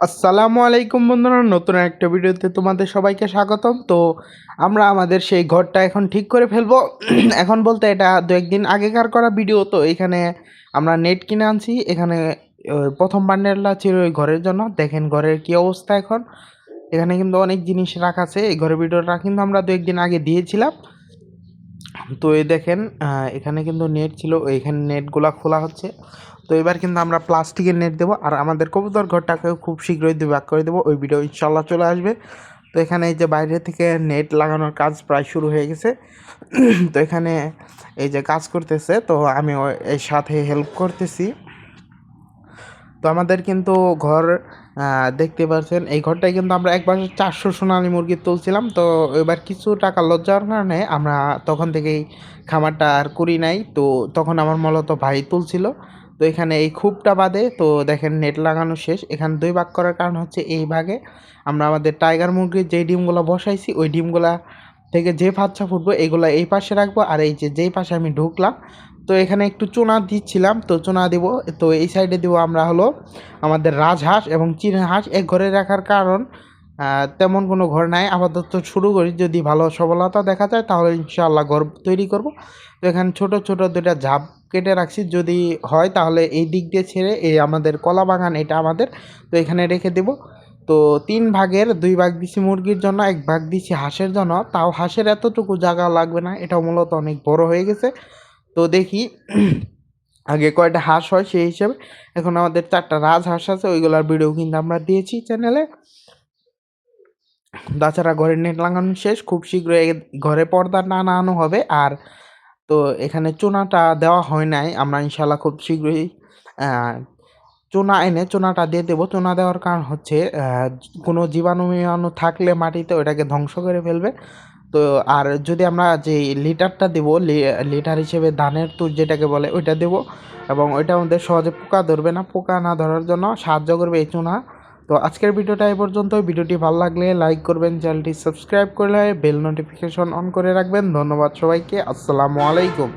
আসসালামু আলাইকুম বন্ধুরা, নতুন একটা ভিডিওতে তোমাদের সবাইকে স্বাগতম। তো আমরা আমাদের সেই ঘরটা এখন ঠিক করে ফেলবো। এখন বলতে এটা দু একদিন আগেকার করা ভিডিও। তো এখানে আমরা নেট কিনে আনছি। এখানে প্রথম বান্ডেলটা ছিল ওই ঘরের জন্য। দেখেন ঘরের কি অবস্থা এখন। এখানে কিন্তু অনেক জিনিস রাখা আছে। এই ঘরের ভিডিওটা কিন্তু আমরা দু একদিন আগে দিয়েছিলাম। তো এই দেখেন এখানে কিন্তু নেট ছিল, এইখানে নেটগুলা খোলা হচ্ছে। তো এবার কিন্তু আমরা প্লাস্টিকের নেট দেবো, আর আমাদের কবুতর ঘরটাকেও খুব শীঘ্রই দুভাগ করে দেবো। ওই ভিডিও ইনশাল্লাহ চলে আসবে। তো এখানে এই যে বাইরে থেকে নেট লাগানোর কাজ প্রায় শুরু হয়ে গেছে। তো এখানে এই যে কাজ করতেছে, তো আমি এর সাথে হেল্প করতেছি। তো আমাদের কিন্তু ঘর দেখতে পাচ্ছেন, এই ঘরটায় কিন্তু আমরা একবার 400 সোনালী মুরগি তুলছিলাম। তো এবার কিছু টাকা লজ্জার কারণে আমরা তখন থেকেই খামারটা আর করি নাই। তো তখন আমার মূলত ভাই তুলছিল। তো এখানে এই খুবটা বাদে তো দেখেন নেট লাগানো শেষ। এখানে দুই ভাগ করার কারণ হচ্ছে এই ভাগে আমরা আমাদের টাইগার মুরগির যেই ডিমগুলো বসাইছি ওই ডিমগুলা থেকে যে বাচ্চা ফুটবো এগুলো এই পাশে রাখবো, আর এই যে যেই পাশে আমি ঢুকলাম তো এখানে একটু চুনা দিচ্ছিলাম, তো চুনা দিব। তো এই সাইডে দিব আমরা হলো আমাদের রাজহাঁস এবং চীনা হাঁস। এক ঘরে রাখার কারণ তেমন কোনো ঘর নাই, আপাতত শুরু করি। যদি ভালো সফলতা দেখা যায় তাহলে ইনশাআল্লাহ ঘর তৈরি করব। তো এখানে ছোট ছোট দুইটা ঝাপ কেটে রাখছি, যদি হয় তাহলে এই দিক দিয়ে ছেড়ে এই আমাদের কলা বাগান এটা আমাদের, তো এখানে রেখে দেব। তো 3 ভাগের 2 ভাগ দিছি মুরগির জন্য, 1 ভাগ দিছি হাঁসের জন্য। তাও হাঁসের এতটুকু জায়গা লাগবে না, এটাও মূলত অনেক বড় হয়ে গেছে। তো দেখি আগে কয়টা হাঁস হয় সেই হিসেবে। এখন আমাদের 4টা রাজহাঁস আছে, ওইগুলোর ভিডিও কিন্তু আমরা দিয়েছি চ্যানেলে। তাছাড়া ঘরের নেট লাগানো শেষ, খুব শীঘ্রই ঘরে পর্দা টানানো হবে। আর তো এখানে চুনাটা দেওয়া হয় নাই, আমরা ইনশাল্লাহ খুব শীঘ্রই চুনা এনে চুনাটা দিয়ে দেবো। চুনা দেওয়ার কারণ হচ্ছে কোনো জীবাণু মিবাণু থাকলে মাটিতে ওটাকে ধ্বংস করে ফেলবে। তো আর যদি আমরা যে লিটারটা দেবো, লিটার হিসেবে ধানের তুষ যেটাকে বলে ওইটা দেবো, এবং ওইটা আমাদের সহজে পোকা ধরবে না। পোকা না ধরার জন্য সাহায্য করবে এই চুনা। তো আজকের ভিডিওটা এই পর্যন্ত। ভিডিওটি ভালো লাগলে লাইক করবেন, চ্যানেলটি সাবস্ক্রাইব করলে বেল নোটিফিকেশন অন করে রাখবেন। ধন্যবাদ সবাইকে। আসসালামু আলাইকুম।